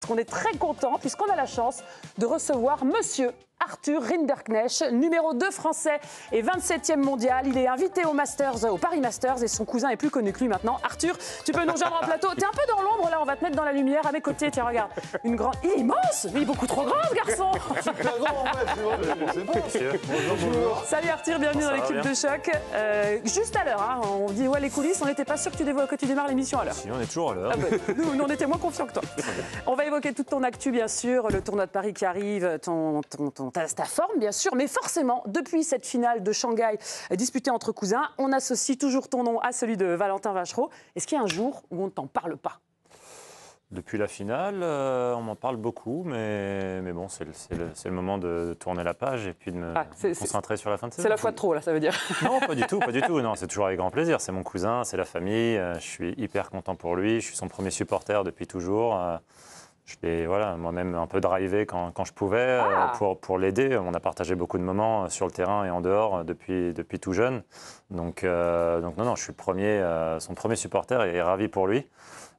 qu'on est très content, puisqu'on a la chance de recevoir monsieur Arthur Rinderknecht, numéro 2 français et 27e mondial. Il est invité au Masters, au Paris Masters, et son cousin est plus connu que lui maintenant. Arthur, tu peux nous rejoindre en plateau. T'es un peu dans l'ombre là, on va te mettre dans la lumière à mes côtés. Tiens, regarde, une grande. Il est immense, mais il est beaucoup trop grand ce garçon. C'est très grand en fait, bonjour. Salut Arthur, bienvenue dans l'équipe de Choc. Juste à l'heure, hein, on dit ouais les coulisses, on n'était pas sûr que tu démarres l'émission à l'heure. Si, on est toujours à l'heure. Ah bah, nous, on était moins confiants que toi. On va évoquer toute ton actu, bien sûr, le tournoi de Paris qui arrive, ta forme, bien sûr, mais forcément, depuis cette finale de Shanghai disputée entre cousins, on associe toujours ton nom à celui de Valentin Vacherot. Est-ce qu'il y a un jour où on ne t'en parle pas ? Depuis la finale, on m'en parle beaucoup, mais bon, c'est le moment de tourner la page et puis de me concentrer sur la fin de saison. C'est la fois de trop, là, ça veut dire. Non, pas du tout, pas du tout. Non, c'est toujours avec grand plaisir. C'est mon cousin, c'est la famille. Je suis hyper content pour lui. Je suis son premier supporter depuis toujours. Je l'ai moi-même un peu drivé quand je pouvais pour l'aider. On a partagé beaucoup de moments sur le terrain et en dehors depuis tout jeune. Donc non, je suis son premier supporter et ravi pour lui.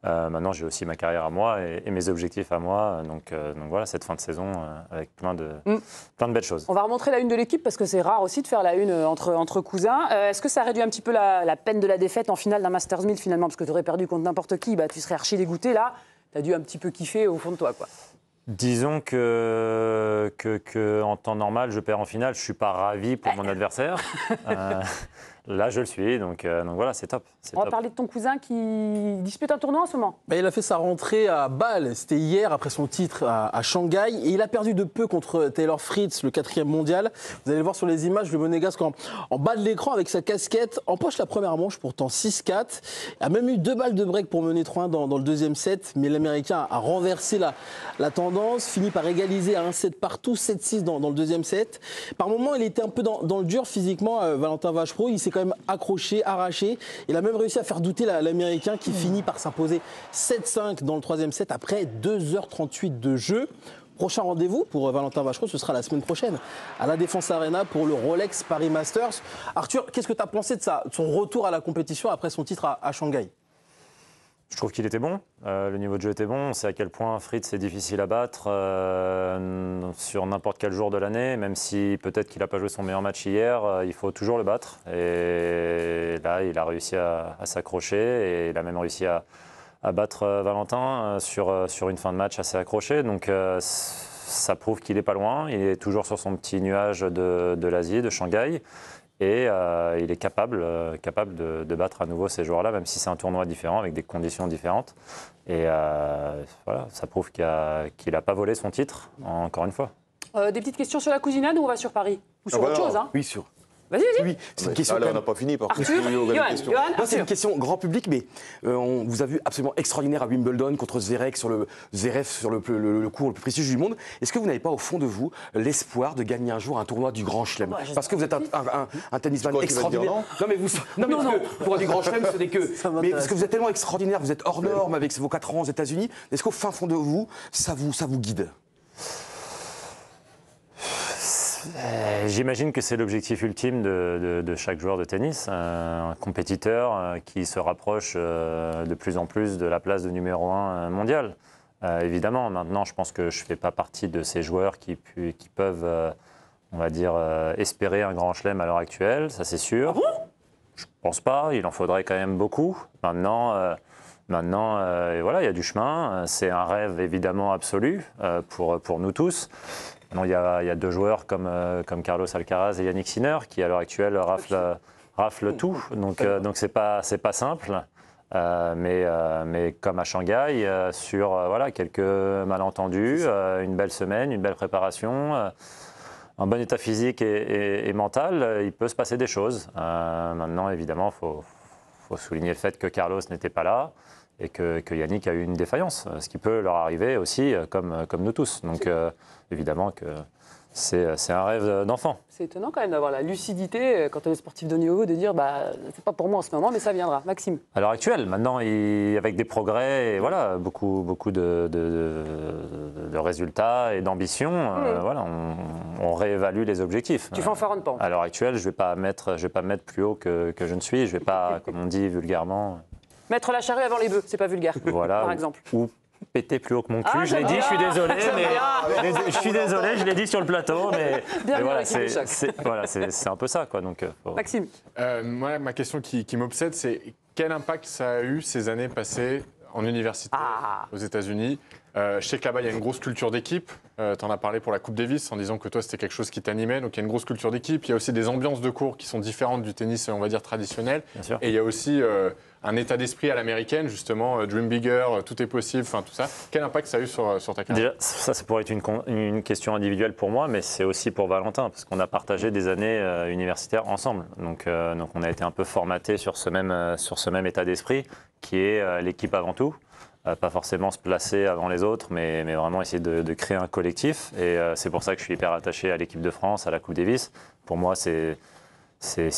Maintenant, j'ai aussi ma carrière à moi et mes objectifs à moi. Donc voilà, cette fin de saison avec plein de belles choses. On va remontrer la une de l'équipe parce que c'est rare aussi de faire la une entre cousins. Est-ce que ça réduit un petit peu la peine de la défaite en finale d'un Masters 1000 finalement ? Parce que tu aurais perdu contre n'importe qui, tu serais archi dégoûté là. Tu as dû un petit peu kiffer au fond de toi, quoi. Disons que en temps normal, je perds en finale. Je ne suis pas ravi pour mon adversaire. Là, je le suis. Donc voilà, c'est top. On va parler de ton cousin qui dispute un tournoi en ce moment. Il a fait sa rentrée à Bâle. C'était hier, après son titre à Shanghai. Et il a perdu de peu contre Taylor Fritz, le 4e mondial. Vous allez le voir sur les images, le Monégasque en bas de l'écran avec sa casquette. Empoche la première manche, pourtant 6-4. Il a même eu 2 balles de break pour mener 3-1 dans le deuxième set. Mais l'Américain a renversé la tendance, finit par égaliser à 1-7 partout, 7-6 dans le deuxième set. Par moments, il était un peu dans le dur physiquement, Valentin Vacherot. Il s'est quand même accroché, arraché. Il a même réussi à faire douter l'Américain qui finit par s'imposer 7-5 dans le troisième set après 2h38 de jeu. Prochain rendez-vous pour Valentin Vacherot, ce sera la semaine prochaine à la Défense Arena pour le Rolex Paris Masters. Arthur, qu'est-ce que tu as pensé de son retour à la compétition après son titre à Shanghai ? Je trouve qu'il était bon, le niveau de jeu était bon. On sait à quel point Fritz est difficile à battre sur n'importe quel jour de l'année, même si peut-être qu'il n'a pas joué son meilleur match hier, il faut toujours le battre. Et là, il a réussi à s'accrocher et il a même réussi à battre Valentin sur une fin de match assez accrochée. Donc ça prouve qu'il n'est pas loin, il est toujours sur son petit nuage de l'Asie, de Shanghai. Et il est capable de battre à nouveau ces joueurs-là, même si c'est un tournoi différent, avec des conditions différentes. Et voilà, ça prouve qu'il n'a pas volé son titre, encore une fois. Des petites questions sur la cousinade ou on va sur Paris ? Ou sur autre chose, hein ? Oui, sur. Vas-y. Oui, c'est une question. Là, on n'a pas fini par contre. Arthur, Johan, C'est une question grand public, mais on vous a vu absolument extraordinaire à Wimbledon contre Zverev sur le cours le plus prestigieux du monde. Est-ce que vous n'avez pas au fond de vous l'espoir de gagner un jour un tournoi du Grand Chelem ? Parce que vous êtes un tennisman extraordinaire. Non, pour du Grand Chelem, ce n'est que. Mais parce que vous êtes tellement extraordinaire, vous êtes hors norme avec vos 4 ans aux États-Unis. Est-ce qu'au fin fond de vous, ça vous guide ? J'imagine que c'est l'objectif ultime de chaque joueur de tennis, un compétiteur qui se rapproche de plus en plus de la place de numéro 1 mondial. Évidemment, maintenant, je pense que je ne fais pas partie de ces joueurs qui peuvent, on va dire, espérer un grand chelem à l'heure actuelle, ça c'est sûr. Ah bon ? Je ne pense pas, il en faudrait quand même beaucoup. Maintenant, voilà, il y a du chemin. C'est un rêve évidemment absolu pour nous tous. Non, il y a 2 joueurs comme Carlos Alcaraz et Yannick Sinner qui à l'heure actuelle raflent tout. Donc c'est pas simple. Mais comme à Shanghai, sur quelques malentendus, une belle semaine, une belle préparation, un bon état physique et mental, il peut se passer des choses. Maintenant, évidemment, faut souligner le fait que Carlos n'était pas là. Et que Yannick a eu une défaillance, ce qui peut leur arriver aussi, comme nous tous. Donc évidemment que c'est un rêve d'enfant. C'est étonnant quand même d'avoir la lucidité, quand on est sportif de niveau, de dire c'est pas pour moi en ce moment, mais ça viendra. Maxime. À l'heure actuelle, maintenant, avec des progrès, et voilà, beaucoup de résultats et d'ambition, on réévalue les objectifs. Tu fanfaronnes pas. À l'heure actuelle, je vais pas me mettre plus haut que je ne suis. Je vais pas, comme on dit vulgairement... Mettre la charrue avant les bœufs, c'est pas vulgaire, voilà, par exemple. Ou pété plus haut que mon cul. Ah, Je l'ai j'aime dit, je suis bien. désolé, J'aime mais je suis désolé, je l'ai dit sur le plateau, mais voilà, l'équipe de choc. c'est un peu ça, quoi. Donc, Maxime. Moi, ma question qui m'obsède, c'est quel impact ça a eu ces années passées en université aux États-Unis. Je sais que là-bas, il y a une grosse culture d'équipe. Tu en as parlé pour la Coupe Davis en disant que toi, c'était quelque chose qui t'animait. Donc, il y a une grosse culture d'équipe. Il y a aussi des ambiances de cours qui sont différentes du tennis, on va dire, traditionnel. Bien sûr. Et il y a aussi un état d'esprit à l'américaine, justement, dream bigger, tout est possible, enfin tout ça. Quel impact ça a eu sur ta carrière? Déjà, ça pourrait être une question individuelle pour moi, mais c'est aussi pour Valentin, parce qu'on a partagé des années universitaires ensemble. Donc, on a été un peu formaté sur ce même état d'esprit, qui est l'équipe avant tout. Pas forcément se placer avant les autres, mais vraiment essayer de créer un collectif. Et c'est pour ça que je suis hyper attaché à l'équipe de France, à la Coupe Davis. Pour moi, c'est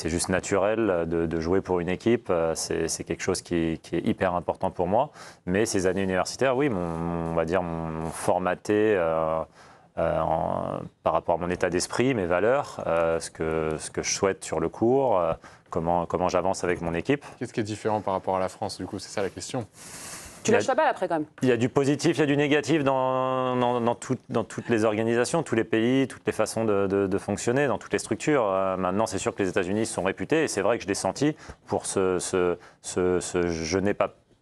juste naturel de jouer pour une équipe. C'est quelque chose qui est hyper important pour moi. Mais ces années universitaires, oui, on va dire, m'ont formaté par rapport à mon état d'esprit, mes valeurs, ce que je souhaite sur le court, comment j'avance avec mon équipe. Qu'est-ce qui est différent par rapport à la France, du coup? C'est ça la question. Tu lâches la balle après quand même. Il y a du positif, il y a du négatif dans toutes les organisations, tous les pays, toutes les façons de fonctionner, dans toutes les structures. Maintenant, c'est sûr que les États-Unis sont réputés et c'est vrai que je l'ai senti pour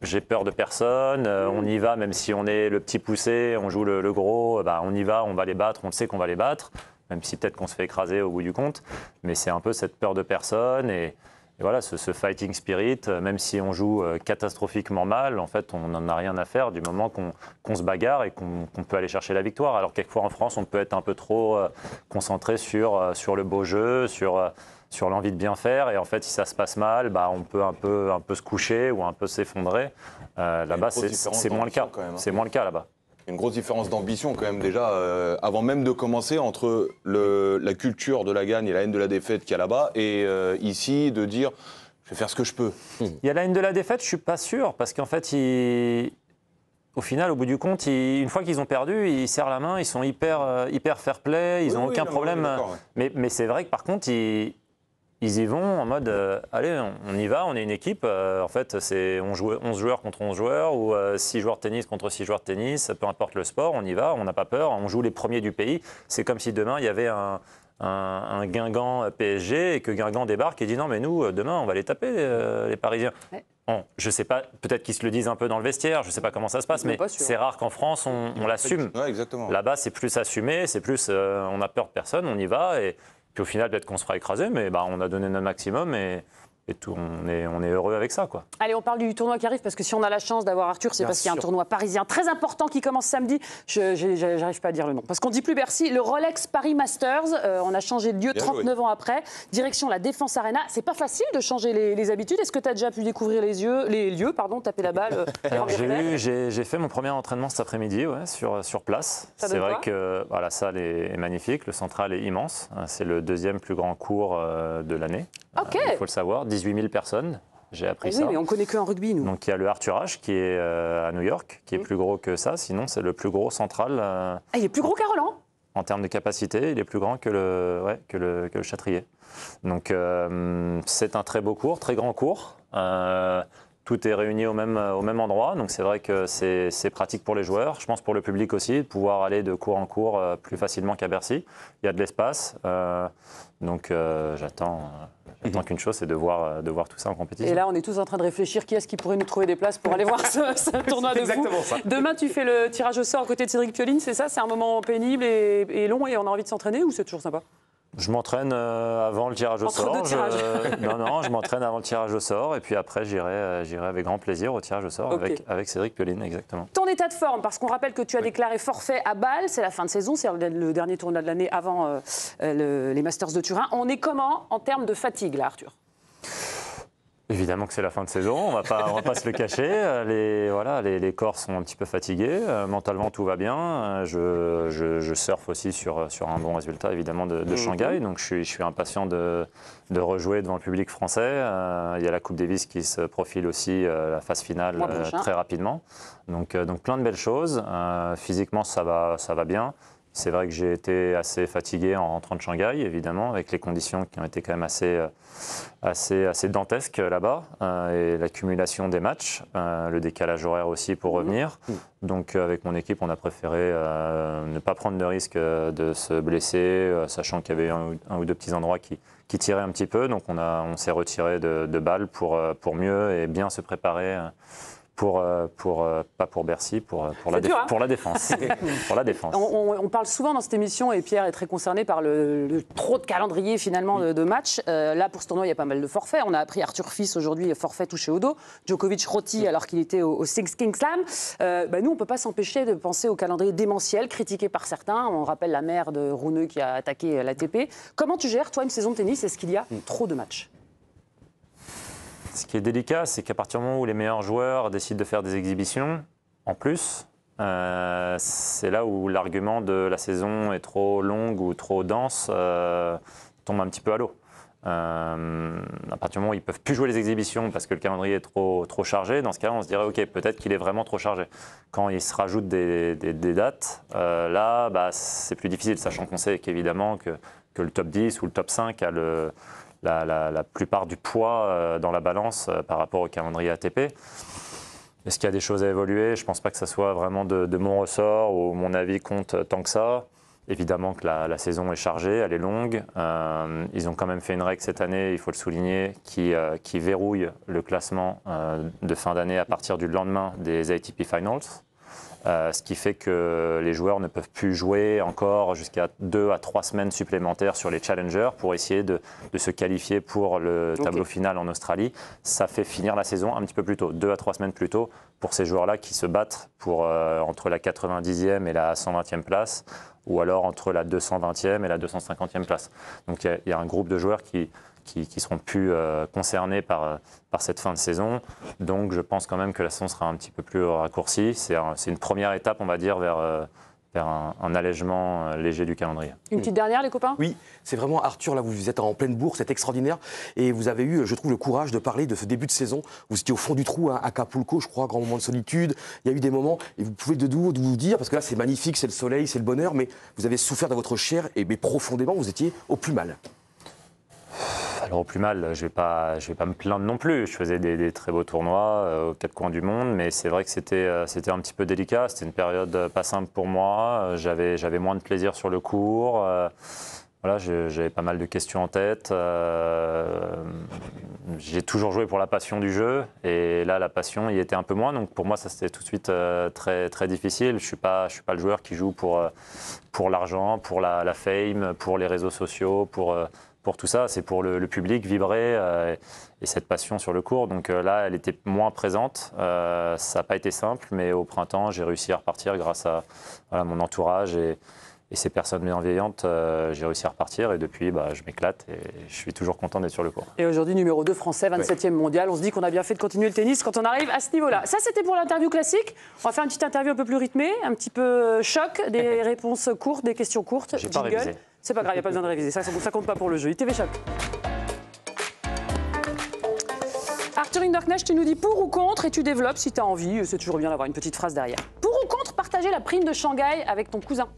j'ai peur de personne, on y va même si on est le petit poussé, on joue le gros, on y va, on va les battre, on sait qu'on va les battre, même si peut-être qu'on se fait écraser au bout du compte. Mais c'est un peu cette peur de personne et voilà, ce fighting spirit, même si on joue catastrophiquement mal, en fait, on n'en a rien à faire du moment qu'on se bagarre et qu'on peut aller chercher la victoire. Alors quelquefois en France, on peut être un peu trop concentré sur le beau jeu, sur l'envie de bien faire. Et en fait, si ça se passe mal, on peut un peu se coucher ou un peu s'effondrer. Là-bas, c'est moins le cas. C'est moins le cas là-bas. Une grosse différence d'ambition quand même déjà, avant même de commencer, entre la culture de la gagne et la haine de la défaite qu'il y a là-bas, et ici de dire je vais faire ce que je peux. Il y a la haine de la défaite, je ne suis pas sûr, parce qu'en fait, au final, au bout du compte, une fois qu'ils ont perdu, ils serrent la main, ils sont hyper fair play, ils n'ont aucun problème. Ouais. Mais c'est vrai que par contre, ils y vont en mode allez, on y va, on est une équipe. En fait, on joue 11 joueurs contre 11 joueurs ou 6 joueurs de tennis contre 6 joueurs de tennis, peu importe le sport, on y va, on n'a pas peur, on joue les premiers du pays. C'est comme si demain, il y avait un Guingamp PSG et que Guingamp débarque et dit non, mais nous, demain, on va les taper, les Parisiens. Ouais. Bon, je ne sais pas, peut-être qu'ils se le disent un peu dans le vestiaire, je ne sais pas comment ça se passe, mais c'est rare qu'en France, on l'assume. Ouais, exactement. Là-bas, c'est plus assumé, c'est plus on n'a peur de personne, on y va. Et puis au final, peut-être qu'on se fera écraser, mais on a donné notre maximum et tout, on est heureux avec ça, quoi. Allez, on parle du tournoi qui arrive, parce que si on a la chance d'avoir Arthur, c'est parce qu'il y a un tournoi parisien très important qui commence samedi. J'arrive pas à dire le nom, parce qu'on dit plus Bercy, le Rolex Paris Masters. On a changé de lieu 39 ans après. Direction la Défense Arena. C'est pas facile de changer les habitudes. Est-ce que tu as déjà pu découvrir les lieux, taper la balle j'ai fait mon premier entraînement cet après-midi, ouais, sur place. C'est vrai que la salle est magnifique, le central est immense. C'est le deuxième plus grand court de l'année. Okay. Il faut le savoir, 18 000 personnes. J'ai appris ça. Oui, mais on connaît que en rugby, nous. Donc il y a le Arthur Ashe qui est à New York, qui est plus gros que ça. Sinon, c'est le plus gros central. Il est plus gros qu'à Roland. En termes de capacité, il est plus grand que le Châtrier. Donc c'est un très beau cours, très grand cours. Tout est réuni au même endroit, donc c'est vrai que c'est pratique pour les joueurs. Je pense pour le public aussi, de pouvoir aller de cours en cours plus facilement qu'à Bercy. Il y a de l'espace, donc j'attends qu'une chose, c'est de voir tout ça en compétition. Et là, on est tous en train de réfléchir qui est-ce qui pourrait nous trouver des places pour aller voir ce tournoi de fou. Demain, tu fais le tirage au sort à côté de Cédric Pioline, c'est ça? C'est un moment pénible et long et on a envie de s'entraîner, ou c'est toujours sympa? Je m'entraîne avant le tirage au sort. Non, je m'entraîne avant le tirage au sort et puis après j'irai avec grand plaisir au tirage au sort avec Cédric Pioline, exactement. Ton état de forme, parce qu'on rappelle que tu as déclaré forfait à Bâle, c'est la fin de saison, c'est le dernier tournoi de l'année avant les Masters de Turin. On est comment en termes de fatigue là, Arthur? Évidemment que c'est la fin de saison, on va pas se le cacher. Les corps sont un petit peu fatigués, mentalement tout va bien. Je surfe aussi sur un bon résultat évidemment de Shanghai, donc je suis impatient de rejouer devant le public français. Il y a la Coupe Davis qui se profile aussi, la phase finale très rapidement. Donc plein de belles choses. Physiquement ça va bien. C'est vrai que j'ai été assez fatigué en rentrant de Shanghai, évidemment, avec les conditions qui ont été quand même assez dantesques là-bas, et l'accumulation des matchs, le décalage horaire aussi pour revenir. Donc avec mon équipe, on a préféré ne pas prendre de risque de se blesser, sachant qu'il y avait un ou deux petits endroits qui tiraient un petit peu. Donc on s'est retiré de Bâle pour mieux et bien se préparer. Pas pour Bercy, pour la défense. Pour la défense. On parle souvent dans cette émission, et Pierre est très concerné par le trop de calendrier finalement de matchs. Là, pour ce tournoi, il y a pas mal de forfaits. On a appris Arthur Fils aujourd'hui, forfait touché au dos. Djokovic rôti alors qu'il était au Six Kings Slam. Nous, on ne peut pas s'empêcher de penser au calendrier démentiel, critiqué par certains. On rappelle la mère de Rouneux qui a attaqué l'ATP. Comment tu gères, toi, une saison de tennis? Est-ce qu'il y a trop de matchs? Ce qui est délicat, c'est qu'à partir du moment où les meilleurs joueurs décident de faire des exhibitions, en plus, c'est là où l'argument de la saison est trop longue ou trop dense tombe un petit peu à l'eau. À partir du moment où ils ne peuvent plus jouer les exhibitions parce que le calendrier est trop chargé, dans ce cas-là, on se dirait ok, peut-être qu'il est vraiment trop chargé. Quand il se rajoute des dates, là, c'est plus difficile, sachant qu'on sait qu'évidemment que le top 10 ou le top 5 a la plupart du poids dans la balance par rapport au calendrier ATP. Est-ce qu'il y a des choses à évoluer? Je ne pense pas que ça soit vraiment de mon ressort ou mon avis compte tant que ça. Évidemment que la saison est chargée, elle est longue. Ils ont quand même fait une règle cette année, il faut le souligner, qui verrouille le classement de fin d'année à partir du lendemain des ATP Finals. Ce qui fait que les joueurs ne peuvent plus jouer encore jusqu'à 2 à 3 semaines supplémentaires sur les challengers pour essayer de se qualifier pour le tableau final en Australie. Ça fait finir la saison un petit peu plus tôt, 2 à 3 semaines plus tôt pour ces joueurs-là qui se battent pour, entre la 90e et la 120e place, ou alors entre la 220e et la 250e place. Donc il y a un groupe de joueurs qui seront plus concernés par cette fin de saison. Donc je pense quand même que la saison sera un petit peu plus raccourcie. C'est une première étape, on va dire, vers un allègement léger du calendrier. Une petite dernière, les copains? Oui, c'est vraiment Arthur, là vous êtes en pleine bourse, c'est extraordinaire. Et vous avez eu, je trouve, le courage de parler de ce début de saison. Vous étiez au fond du trou à Acapulco, je crois, grand moment de solitude. Il y a eu des moments, et vous pouvez de vous dire, parce que là c'est magnifique, c'est le soleil, c'est le bonheur, mais vous avez souffert de votre chair, mais profondément, vous étiez au plus mal. Alors au plus mal, je vais pas me plaindre non plus. Je faisais des très beaux tournois aux 4 coins du monde, mais c'est vrai que c'était un petit peu délicat. C'était une période pas simple pour moi. J'avais moins de plaisir sur le court. Voilà, j'avais pas mal de questions en tête. J'ai toujours joué pour la passion du jeu, et là la passion y était un peu moins. Donc pour moi, ça c'était tout de suite très très difficile. Je suis pas le joueur qui joue pour l'argent, pour la fame, pour les réseaux sociaux, pour tout ça, c'est pour le public vibrer et cette passion sur le court. Donc là, elle était moins présente. Ça n'a pas été simple, mais au printemps, j'ai réussi à repartir grâce à mon entourage et ces personnes bienveillantes. J'ai réussi à repartir et depuis, je m'éclate et je suis toujours content d'être sur le court. Et aujourd'hui, numéro 2 français, 27e mondial. On se dit qu'on a bien fait de continuer le tennis quand on arrive à ce niveau-là. Ça, c'était pour l'interview classique. On va faire une petite interview un peu plus rythmée, un petit peu choc, des réponses courtes, des questions courtes. J'ai pas révisé. C'est pas grave, il n'y a pas besoin de réviser. Ça compte pas pour le jeu. ITV Choc. Arthur Rinderknecht, tu nous dis pour ou contre et tu développes si tu as envie. C'est toujours bien d'avoir une petite phrase derrière. Pour ou contre partager la prime de Shanghai avec ton cousin?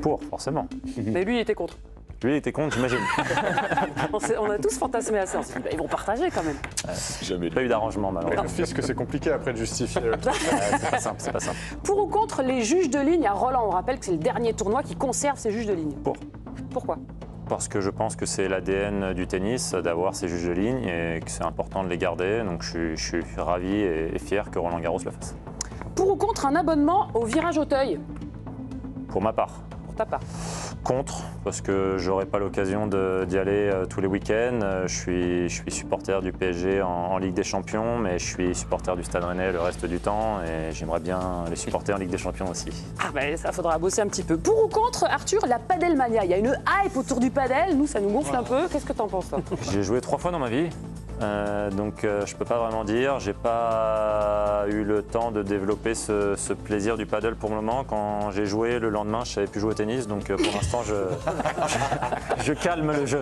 Pour, forcément. Mais lui, il était contre. Lui, il était contre, j'imagine. On a tous fantasmé à ça. On s'est dit, ils vont partager quand même. Jamais. Pas eu d'arrangement, malheureusement. Le fisc, c'est compliqué après de justifier. C'est pas simple. Pour ou contre les juges de ligne à Roland? On rappelle que c'est le dernier tournoi qui conserve ses juges de ligne. Pour. Pourquoi? Parce que je pense que c'est l'ADN du tennis d'avoir ces juges de ligne et que c'est important de les garder. Donc je suis ravi et fier que Roland Garros le fasse. Pour ou contre un abonnement au Virage Auteuil? Pour ma part. Pour ta part. Contre, parce que j'aurai pas l'occasion d'y aller tous les week-ends. Je suis supporter du PSG en Ligue des Champions, mais je suis supporter du Stade Rennais le reste du temps et j'aimerais bien les supporter en Ligue des Champions aussi. Ah ben ça faudra bosser un petit peu. Pour ou contre, Arthur, la padelmania? Il y a une hype autour du padel, nous ça nous gonfle un peu. Qu'est-ce que t'en penses toi? J'ai joué 3 fois dans ma vie. Donc je peux pas vraiment dire, j'ai pas eu le temps de développer ce plaisir du paddle pour le moment. Quand j'ai joué le lendemain, je savais plus jouer au tennis, donc pour l'instant je calme le jeu.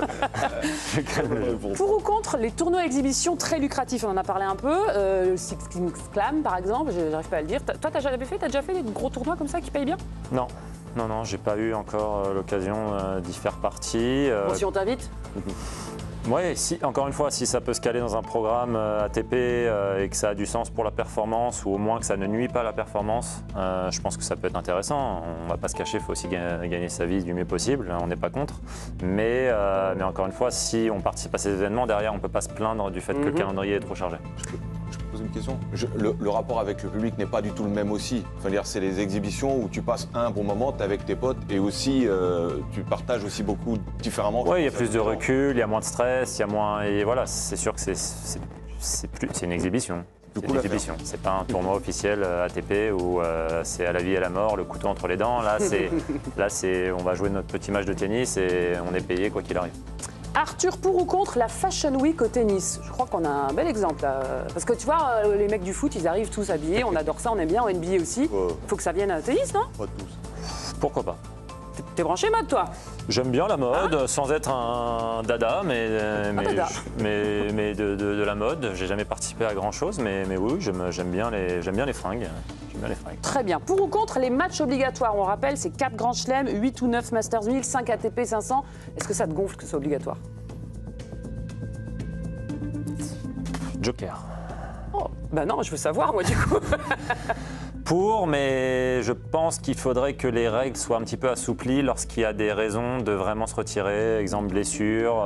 Pour ou contre les tournois exhibitions très lucratifs? On en a parlé un peu, Six Kings Slam par exemple, j'arrive pas à le dire. Toi t'as déjà fait des gros tournois comme ça qui payent bien? Non. non, j'ai pas eu encore l'occasion d'y faire partie. Bon, si on t'invite. Oui, encore une fois, si ça peut se caler dans un programme ATP et que ça a du sens pour la performance, ou au moins que ça ne nuit pas à la performance, je pense que ça peut être intéressant. On ne va pas se cacher, il faut aussi gagner sa vie du mieux possible, on n'est pas contre. Mais encore une fois, si on participe à ces événements, derrière, on ne peut pas se plaindre du fait que le calendrier est trop chargé. Je peux poser une question. Le rapport avec le public n'est pas du tout le même aussi. Enfin, dire, c'est les exhibitions où tu passes un bon moment, tu es avec tes potes et aussi tu partages aussi beaucoup différemment. Oui, il y a plus de recul, il y a moins de stress, il y a moins. Et voilà, c'est sûr que c'est une exhibition. C'est une exhibition. C'est pas un tournoi officiel ATP où c'est à la vie et à la mort, le couteau entre les dents. Là, on va jouer notre petit match de tennis et on est payé quoi qu'il arrive. Arthur, pour ou contre la Fashion Week au tennis? Je crois qu'on a un bel exemple. Parce que tu vois, les mecs du foot, ils arrivent tous habillés, on adore ça, on aime bien, en NBA aussi. Il faut que ça vienne à tennis, non? Pas tous. Pourquoi pas? T'es branché mode, toi? J'aime bien la mode, sans être un dada, mais de la mode. J'ai jamais participé à grand chose, mais oui, j'aime bien les fringues. Très bien. Pour ou contre les matchs obligatoires? On rappelle, c'est 4 grands chelems, 8 ou 9 Masters 1000, 5 ATP 500. Est-ce que ça te gonfle que ce soit obligatoire? Joker. Oh, bah non, je veux savoir, moi, du coup. Mais je pense qu'il faudrait que les règles soient un petit peu assouplies lorsqu'il y a des raisons de vraiment se retirer. Exemple blessure,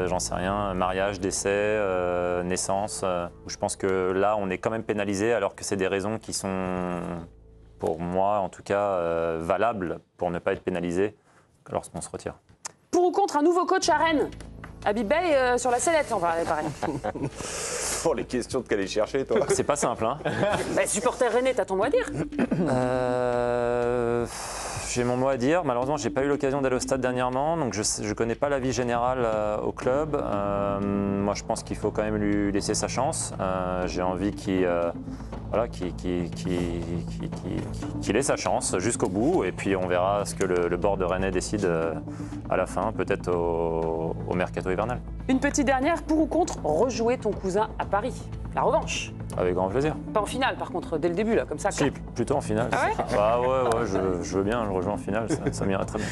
j'en sais rien, mariage, décès, naissance. Où je pense que là, on est quand même pénalisé alors que c'est des raisons qui sont, pour moi en tout cas, valables pour ne pas être pénalisé lorsqu'on se retire. Pour ou contre un nouveau coach à Rennes? Habib Bey sur la sellette, on va pareil. Pour les questions de qu'aller chercher, toi. C'est pas simple, hein. Bah, supporter rennais, t'as ton mot à dire? J'ai mon mot à dire. Malheureusement, j'ai pas eu l'occasion d'aller au stade dernièrement, donc je connais pas la vie générale au club. Moi, je pense qu'il faut quand même lui laisser sa chance. J'ai envie qu'il ait sa chance jusqu'au bout, et puis on verra ce que le board de Rennais décide à la fin, peut-être au mercato hivernal. Une petite dernière, pour ou contre rejouer ton cousin à Paris? La revanche? Avec grand plaisir. Pas en finale, par contre, dès le début, là, comme ça. Si, plutôt en finale. Ah ouais? Bah ouais, je veux bien le rejoindre en finale, ça m'irait très bien.